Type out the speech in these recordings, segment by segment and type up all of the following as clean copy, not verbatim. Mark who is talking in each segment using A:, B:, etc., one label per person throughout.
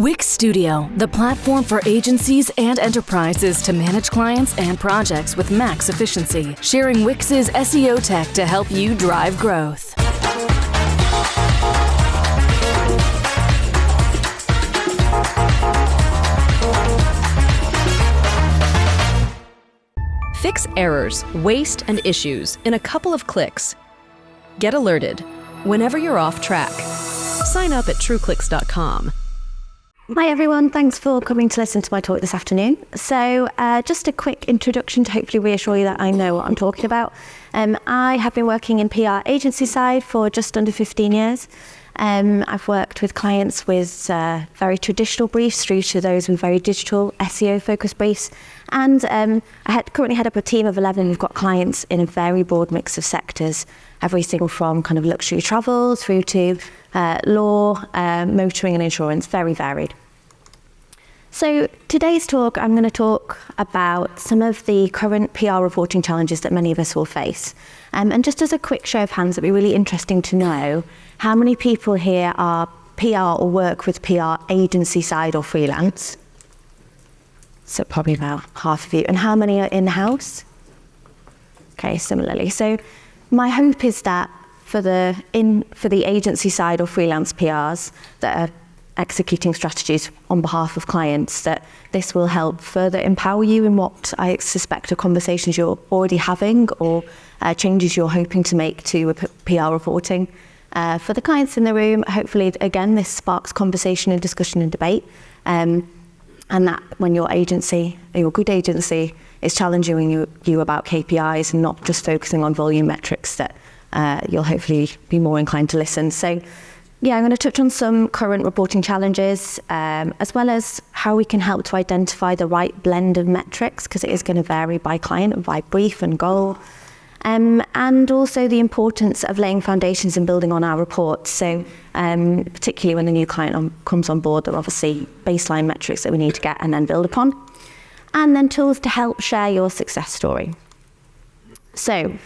A: Wix Studio, the platform for agencies and enterprises to manage clients and projects with max efficiency, sharing Wix's SEO tech to help you drive growth.
B: Fix errors, waste, and issues in a couple of clicks. Get alerted whenever you're off track. Sign up at trueclicks.com.
C: Hi everyone, thanks for coming to listen to my talk this afternoon. So just a quick introduction to hopefully reassure you that I know what I'm talking about. I have been working in PR agency side for just under 15 years. I've worked with clients with very traditional briefs through to those with very digital SEO focused briefs. And currently head up a team of 11 who've got clients in a very broad mix of sectors, everything from kind of luxury travel through to law, motoring and insurance, very varied. So today's talk, I'm going to talk about some of the current PR reporting challenges that many of us will face. And just as a quick show of hands, it'd be really interesting to know how many people here are PR or work with PR agency side or freelance. So probably about half of you. And how many are in-house? Okay, similarly. So my hope is that for the agency side or freelance PRs that are executing strategies on behalf of clients, that this will help further empower you in what I suspect are conversations you're already having or changes you're hoping to make to PR reporting. For the clients in the room, hopefully, again, this sparks conversation and discussion and debate. And that when your agency, your good agency, is challenging you about KPIs and not just focusing on volume metrics, that you'll hopefully be more inclined to listen. So yeah, I'm going to touch on some current reporting challenges, as well as how we can help to identify the right blend of metrics, because it is going to vary by client and by brief and goal. And also the importance of laying foundations and building on our reports. So particularly when the new client comes on board, there are obviously baseline metrics that we need to get and then build upon. And then tools to help share your success story. So,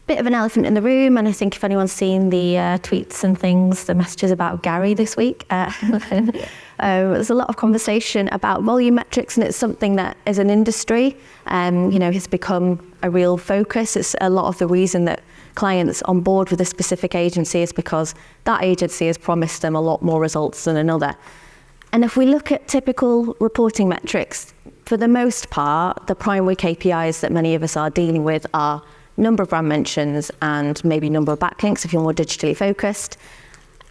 C: bit of an elephant in the room, and I think if anyone's seen the tweets and things, the messages about Gary this week, there's a lot of conversation about volume metrics, and it's something that as an industry, has become a real focus. It's a lot of the reason that clients on board with a specific agency is because that agency has promised them a lot more results than another. And if we look at typical reporting metrics, for the most part, the primary KPIs that many of us are dealing with are number of brand mentions and maybe number of backlinks if you're more digitally focused.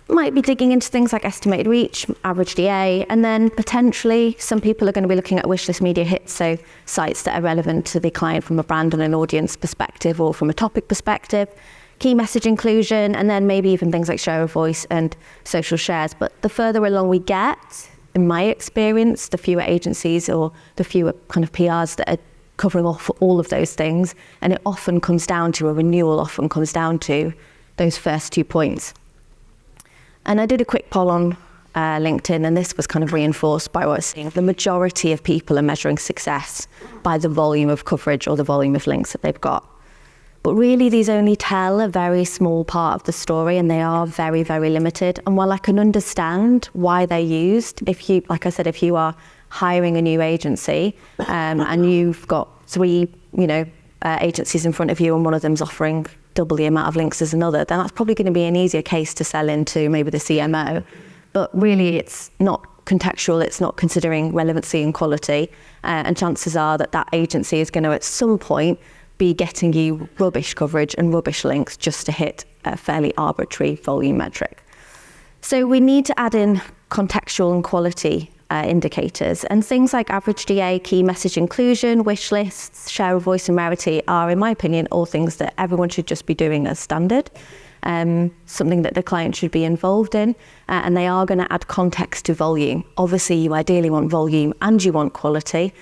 C: Might be digging into things like estimated reach, average DA, and then potentially some people are going to be looking at wishlist media hits, so sites that are relevant to the client from a brand and an audience perspective or from a topic perspective, key message inclusion, and then maybe even things like share of voice and social shares. But the further along we get, in my experience, the fewer agencies or the fewer kind of PRs that are covering off all of those things, and it often comes down to, a renewal often comes down to those first 2 points. And I did a quick poll on LinkedIn, and this was kind of reinforced by what I was seeing. The majority of people are measuring success by the volume of coverage or the volume of links that they've got. But really, these only tell a very small part of the story, and they are very, very limited. And while I can understand why they're used, if you, like I said, if you are hiring a new agency and you've got 3, agencies in front of you, and one of them's offering double the amount of links as another, then that's probably going to be an easier case to sell into maybe the CMO. But really, it's not contextual, it's not considering relevancy and quality, and chances are that agency is going to at some point be getting you rubbish coverage and rubbish links just to hit a fairly arbitrary volume metric. So we need to add in contextual and quality indicators, and things like average DA, key message inclusion, wish lists, share of voice and rarity are, in my opinion, all things that everyone should just be doing as standard, something that the client should be involved in, and they are going to add context to volume. Obviously, you ideally want volume and you want quality.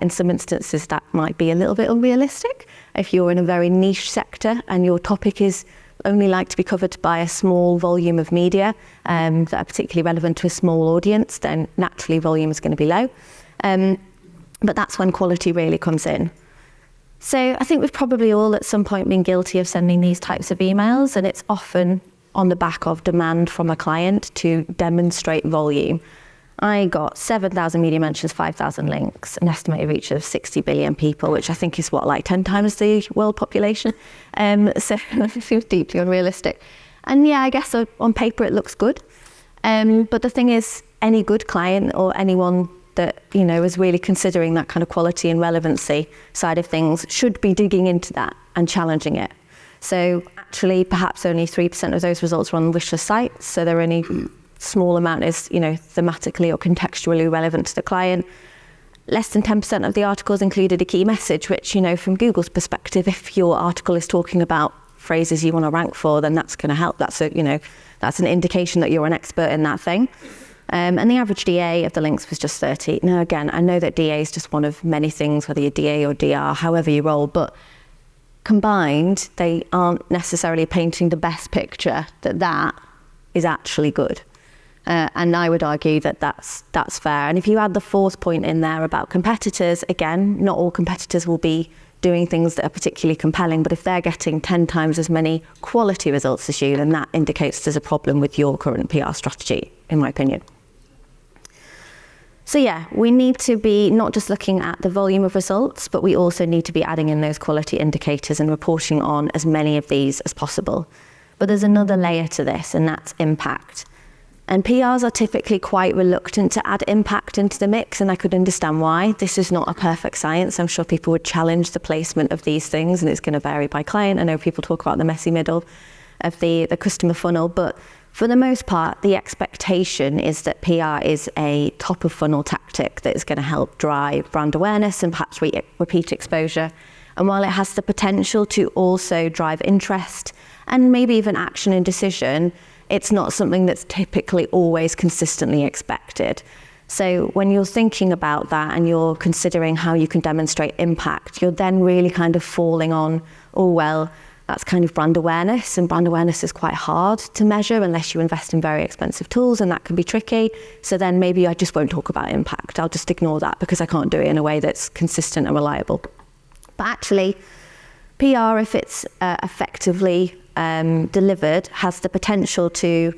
C: In some instances, that might be a little bit unrealistic. If you're in a very niche sector and your topic is only like to be covered by a small volume of media that are particularly relevant to a small audience, then naturally volume is going to be low. But that's when quality really comes in. So I think we've probably all at some point been guilty of sending these types of emails, and it's often on the back of demand from a client to demonstrate volume. I got 7,000 media mentions, 5,000 links, an estimated reach of 60 billion people, which I think is 10 times the world population. So it seems deeply unrealistic. And yeah, I guess on paper it looks good. But the thing is, any good client or anyone that, is really considering that kind of quality and relevancy side of things should be digging into that and challenging it. So actually, perhaps only 3% of those results are on wish list sites. So they're only small amount is, thematically or contextually relevant to the client. Less than 10% of the articles included a key message, which, from Google's perspective, if your article is talking about phrases you want to rank for, then that's going to help. That's an indication that you're an expert in that thing. And the average DA of the links was just 30. Now, again, I know that DA is just one of many things, whether you're DA or DR, however you roll, but combined, they aren't necessarily painting the best picture that is actually good. And I would argue that that's fair. And if you add the fourth point in there about competitors, again, not all competitors will be doing things that are particularly compelling, but if they're getting 10 times as many quality results as you, then that indicates there's a problem with your current PR strategy, in my opinion. So yeah, we need to be not just looking at the volume of results, but we also need to be adding in those quality indicators and reporting on as many of these as possible. But there's another layer to this, and that's impact. And PRs are typically quite reluctant to add impact into the mix, and I could understand why. This is not a perfect science. I'm sure people would challenge the placement of these things, and it's going to vary by client. I know people talk about the messy middle of the customer funnel, but for the most part, the expectation is that PR is a top of funnel tactic that is going to help drive brand awareness and perhaps repeat exposure. And while it has the potential to also drive interest and maybe even action and decision, it's not something that's typically always consistently expected. So when you're thinking about that and you're considering how you can demonstrate impact, you're then really kind of falling on, that's kind of brand awareness, and brand awareness is quite hard to measure unless you invest in very expensive tools, and that can be tricky. So then maybe I just won't talk about impact. I'll just ignore that because I can't do it in a way that's consistent and reliable. But actually, PR, if it's effectively delivered, has the potential to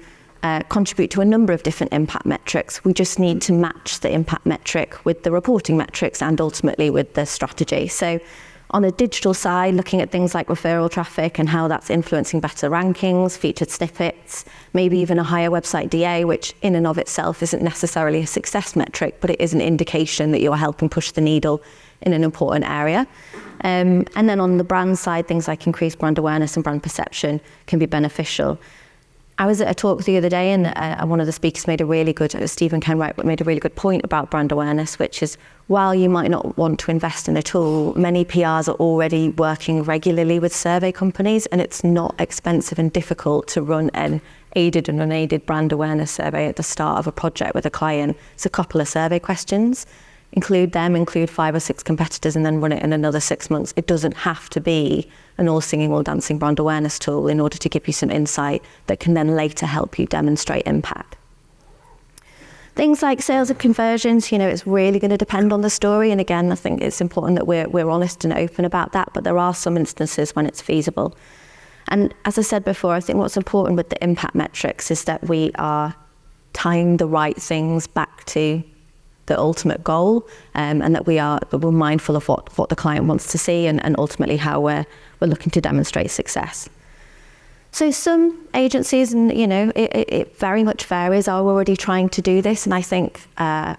C: contribute to a number of different impact metrics. We just need to match the impact metric with the reporting metrics and ultimately with the strategy. So on the digital side, looking at things like referral traffic and how that's influencing better rankings, featured snippets, maybe even a higher website DA, which in and of itself isn't necessarily a success metric, but it is an indication that you're helping push the needle in an important area. And then on the brand side, things like increased brand awareness and brand perception can be beneficial. I was at a talk the other day, and one of the speakers made a really good, Stephen Kenwright, made a really good point about brand awareness, which is while you might not want to invest in a tool, many PRs are already working regularly with survey companies, and it's not expensive and difficult to run an aided and unaided brand awareness survey at the start of a project with a client. It's a couple of survey questions. Include 5 or 6 competitors, and then run it in another 6 months. It doesn't have to be an all singing, all dancing brand awareness tool in order to give you some insight that can then later help you demonstrate impact. Things like sales and conversions, it's really going to depend on the story. And again, I think it's important that we're honest and open about that, but there are some instances when it's feasible. And as I said before, I think what's important with the impact metrics is that we are tying the right things back to the ultimate goal, and that we're mindful of what the client wants to see and ultimately how we're looking to demonstrate success. So some agencies, and it very much varies, are already trying to do this, and I think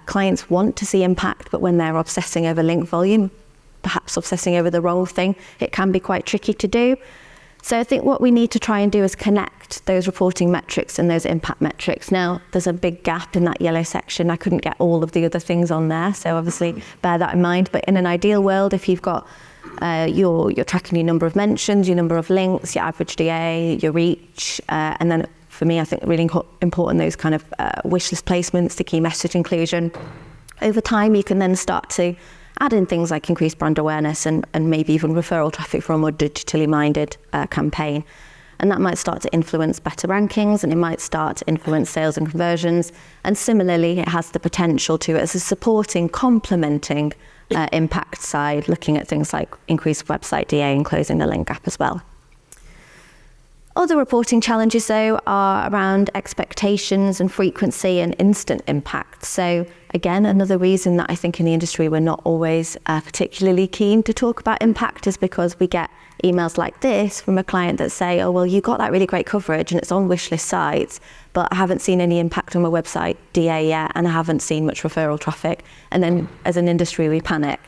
C: clients want to see impact, but when they're obsessing over link volume, perhaps obsessing over the wrong thing, it can be quite tricky to do. So I think what we need to try and do is connect those reporting metrics and those impact metrics. Now, there's a big gap in that yellow section. I couldn't get all of the other things on there, so obviously bear that in mind. But in an ideal world, if you've got you're tracking your number of mentions, your number of links, your average DA, your reach, and then for me, I think really important, those kind of wish list placements, the key message inclusion. Over time, you can then start to add in things like increased brand awareness and maybe even referral traffic from a more digitally minded campaign. And that might start to influence better rankings, and it might start to influence sales and conversions. And similarly, it has the potential to, as a supporting, complementing impact side, looking at things like increased website DA and closing the link gap as well. Other reporting challenges, though, are around expectations and frequency and instant impact. So again, another reason that I think in the industry we're not always particularly keen to talk about impact is because we get emails like this from a client that say, oh, well, you got that really great coverage and it's on wishlist sites, but I haven't seen any impact on my website DA yet, and I haven't seen much referral traffic. And then as an industry, we panic.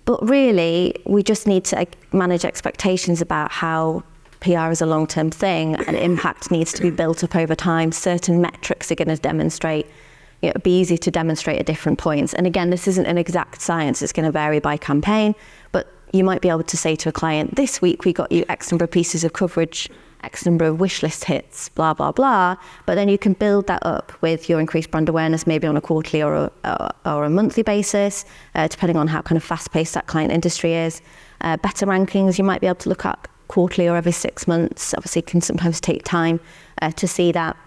C: But really, we just need to manage expectations about how PR is a long-term thing, and impact needs to be built up over time. Certain metrics are going to demonstrate, be easy to demonstrate at different points. And again, this isn't an exact science, it's going to vary by campaign, but you might be able to say to a client, this week we got you X number of pieces of coverage, X number of wish list hits, blah, blah, blah. But then you can build that up with your increased brand awareness, maybe on a quarterly or a monthly basis, depending on how kind of fast-paced that client industry is. Better rankings, you might be able to look at quarterly or every 6 months. Obviously can sometimes take time to see that.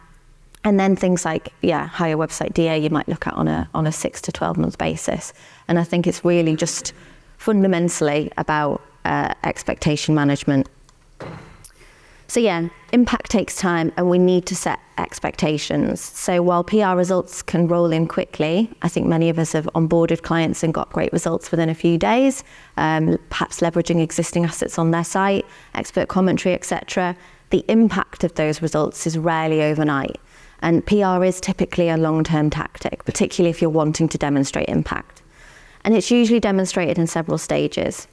C: And then things like, higher website DA you might look at on a 6 to 12 month basis. And I think it's really just fundamentally about expectation management. So impact takes time, and we need to set expectations. So while PR results can roll in quickly, I think many of us have onboarded clients and got great results within a few days, perhaps leveraging existing assets on their site, expert commentary, etc. The impact of those results is rarely overnight. And PR is typically a long-term tactic, particularly if you're wanting to demonstrate impact. And it's usually demonstrated in several stages.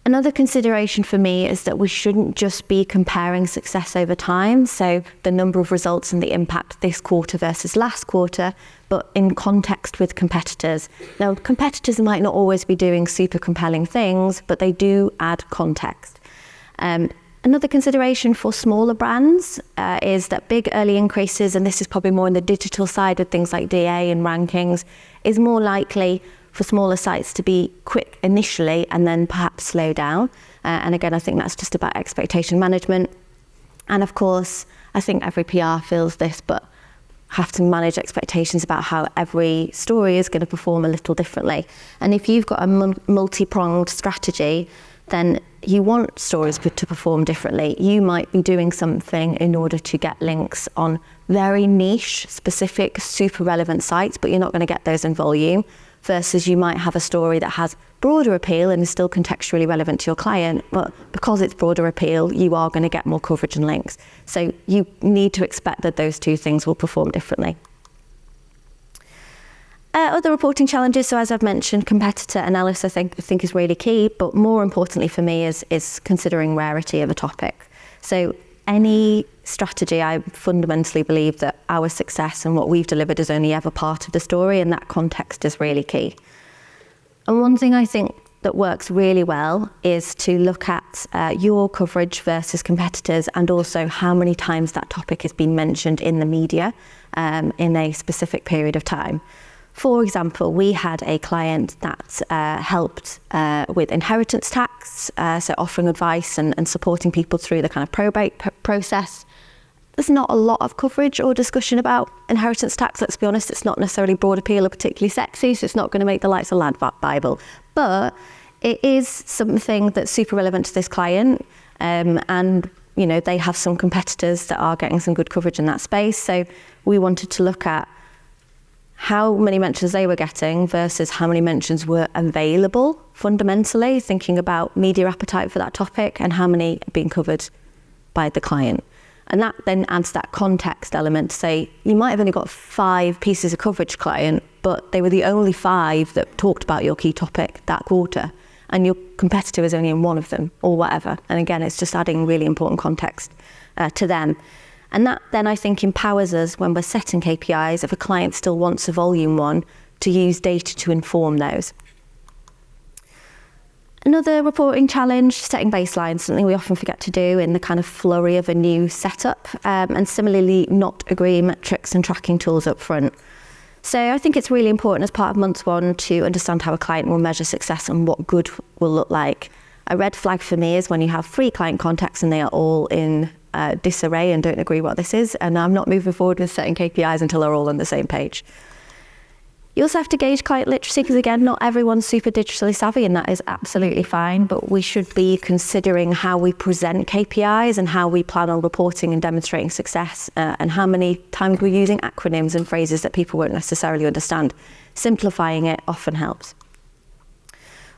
C: Another consideration for me is that we shouldn't just be comparing success over time, so the number of results and the impact this quarter versus last quarter, but in context with competitors. Now, competitors might not always be doing super compelling things, but they do add context. Another consideration for smaller brands is that big early increases, and this is probably more on the digital side with things like DA and rankings, is more likely for smaller sites to be quick initially and then perhaps slow down. And again, I think that's just about expectation management. And of course, I think every PR feels this, but have to manage expectations about how every story is going to perform a little differently. And if you've got a multi-pronged strategy, then you want stories to perform differently. You might be doing something in order to get links on very niche, specific, super relevant sites, but you're not going to get those in volume. Versus you might have a story that has broader appeal and is still contextually relevant to your client, but because it's broader appeal, you are going to get more coverage and links. So you need to expect that those two things will perform differently. Other reporting challenges, so as I've mentioned, competitor analysis I think is really key, but more importantly for me is considering rarity of a topic. So any strategy, I fundamentally believe that our success and what we've delivered is only ever part of the story, and that context is really key. And one thing I think that works really well is to look at your coverage versus competitors, and also how many times that topic has been mentioned in the media in a specific period of time. For example, we had a client that helped with inheritance tax, so offering advice and supporting people through the kind of probate process. There's not a lot of coverage or discussion about inheritance tax, let's be honest. It's not necessarily broad appeal or particularly sexy, so it's not going to make the likes of Land Bible. But it is something that's super relevant to this client, and they have some competitors that are getting some good coverage in that space. So we wanted to look at how many mentions they were getting versus how many mentions were available, fundamentally, thinking about media appetite for that topic and how many are being covered by the client. And that then adds that context element to say, you might have only got 5 pieces of coverage, client, but they were the only 5 that talked about your key topic that quarter, and your competitor was only in 1 of them, or whatever. And again, it's just adding really important context to them. And that then I think empowers us when we're setting KPIs, if a client still wants a volume one, to use data to inform those. Another reporting challenge, setting baselines, something we often forget to do in the kind of flurry of a new setup, and similarly not agree metrics and tracking tools up front. So I think it's really important as part of month 1 to understand how a client will measure success and what good will look like. A red flag for me is when you have 3 client contacts and they are all in disarray and don't agree what this is, and I'm not moving forward with setting KPIs until they're all on the same page. You also have to gauge client literacy because, again, not everyone's super digitally savvy, and that is absolutely fine. But we should be considering how we present KPIs and how we plan on reporting and demonstrating success, and how many times we're using acronyms and phrases that people won't necessarily understand. Simplifying it often helps.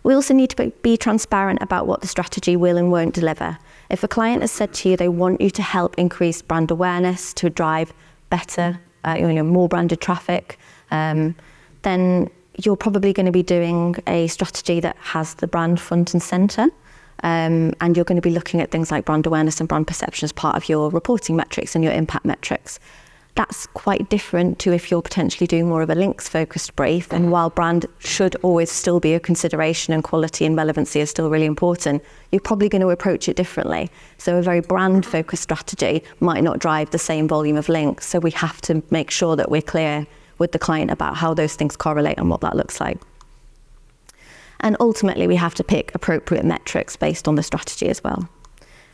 C: We also need to be transparent about what the strategy will and won't deliver. If a client has said to you they want you to help increase brand awareness to drive better, more branded traffic, then you're probably going to be doing a strategy that has the brand front and centre, and you're going to be looking at things like brand awareness and brand perception as part of your reporting metrics and your impact metrics. That's quite different to if you're potentially doing more of a links-focused brief, and while brand should always still be a consideration and quality and relevancy is still really important, you're probably going to approach it differently. So a very brand-focused strategy might not drive the same volume of links, so we have to make sure that we're clear with the client about how those things correlate and what that looks like. And ultimately, we have to pick appropriate metrics based on the strategy as well.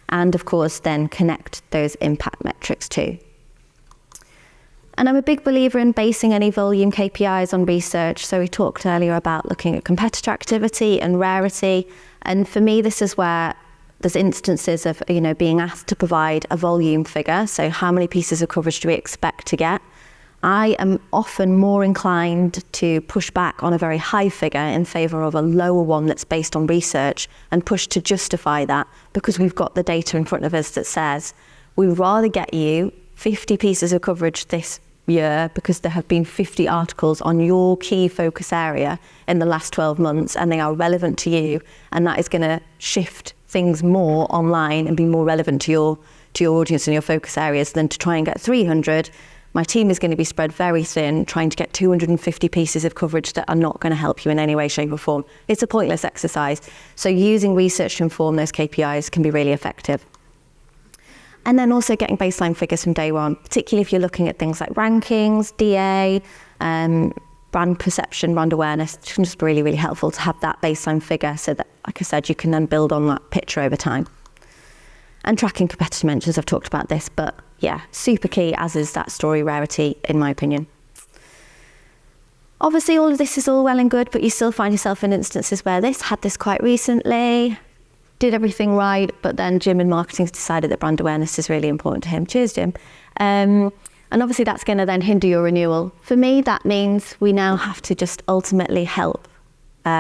C: And of course, then connect those impact metrics too. And I'm a big believer in basing any volume KPIs on research. So we talked earlier about looking at competitor activity and rarity. And for me, this is where there's instances of, being asked to provide a volume figure. So how many pieces of coverage do we expect to get? I am often more inclined to push back on a very high figure in favour of a lower one that's based on research, and push to justify that because we've got the data in front of us that says we'd rather get you 50 pieces of coverage this year because there have been 50 articles on your key focus area in the last 12 months and they are relevant to you, and that is going to shift things more online and be more relevant to your audience and your focus areas than to try and get 300. My team is going to be spread very thin, trying to get 250 pieces of coverage that are not going to help you in any way, shape or form. It's a pointless exercise. So using research to inform those KPIs can be really effective. And then also getting baseline figures from day one, particularly if you're looking at things like rankings, DA, brand perception, brand awareness. It's just really, really helpful to have that baseline figure so that, like I said, you can then build on that picture over time. And tracking competitor mentions, I've talked about this, but yeah, super key, as is that story rarity, in my opinion. Obviously, all of this is all well and good, but you still find yourself in instances where had this quite recently, did everything right, but then Jim in marketing has decided that brand awareness is really important to him. Cheers, Jim. And obviously that's going to then hinder your renewal. For me, that means we now have to just ultimately help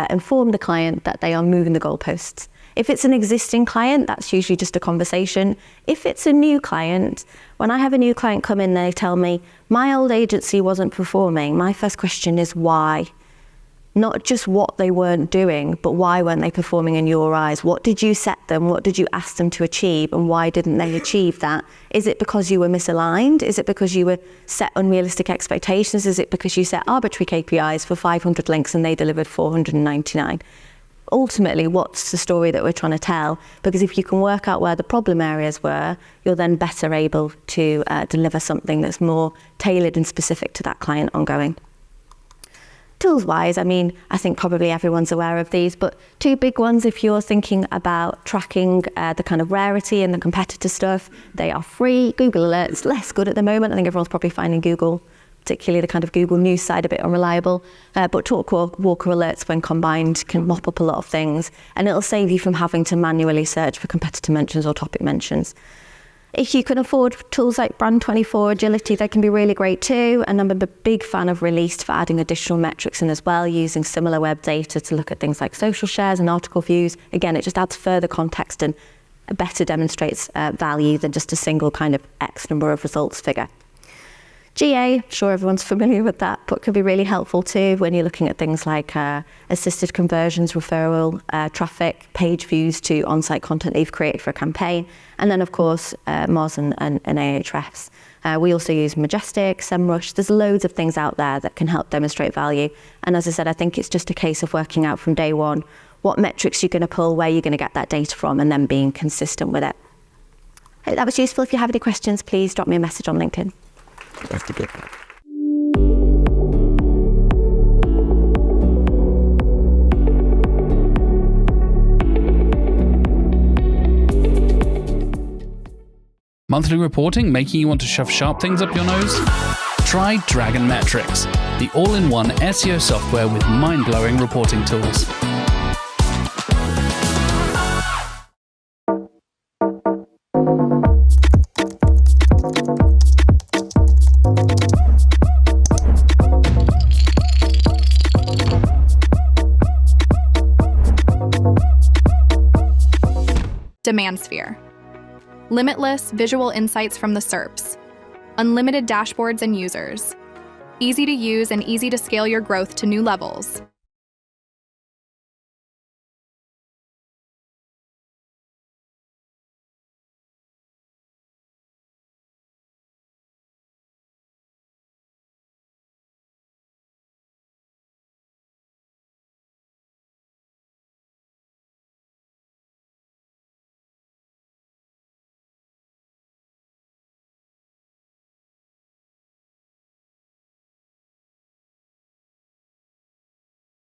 C: inform the client that they are moving the goalposts. If it's an existing client, that's usually just a conversation. If it's a new client, when I have a new client come in, they tell me, my old agency wasn't performing. My first question is why? Not just what they weren't doing, but why weren't they performing in your eyes? What did you set them? What did you ask them to achieve? And why didn't they achieve that? Is it because you were misaligned? Is it because you were set unrealistic expectations? Is it because you set arbitrary KPIs for 500 links and they delivered 499? Ultimately, what's the story that we're trying to tell? Because if you can work out where the problem areas were, you're then better able to deliver something that's more tailored and specific to that client ongoing. Tools-wise, I think probably everyone's aware of these, but two big ones if you're thinking about tracking the kind of rarity and the competitor stuff. They are free. Google Alerts, less good at the moment. I think everyone's probably finding Google, particularly the kind of Google News side, a bit unreliable. But Talkwalker alerts, when combined, can mop up a lot of things, and it'll save you from having to manually search for competitor mentions or topic mentions. If you can afford tools like Brand24, Agility, they can be really great too. And I'm a big fan of Released for adding additional metrics in as well, using similar web data to look at things like social shares and article views. Again, it just adds further context and better demonstrates value than just a single kind of X number of results figure. GA, I'm sure everyone's familiar with that, but can be really helpful too when you're looking at things like assisted conversions, referral, traffic, page views to on-site content that you've created for a campaign, and then of course Moz and Ahrefs. We also use Majestic, SEMrush. There's loads of things out there that can help demonstrate value. And as I said, I think it's just a case of working out from day one what metrics you're going to pull, where you're going to get that data from, and then being consistent with it. Hope that was useful. If you have any questions, please drop me a message on LinkedIn. That's good.
D: Monthly reporting making you want to shove sharp things up your nose? Try Dragon Metrics, the all-in-one SEO software with mind-blowing reporting tools.
E: Demand sphere. Limitless visual insights from the SERPs. Unlimited dashboards and users. Easy to use and easy to scale your growth to new levels.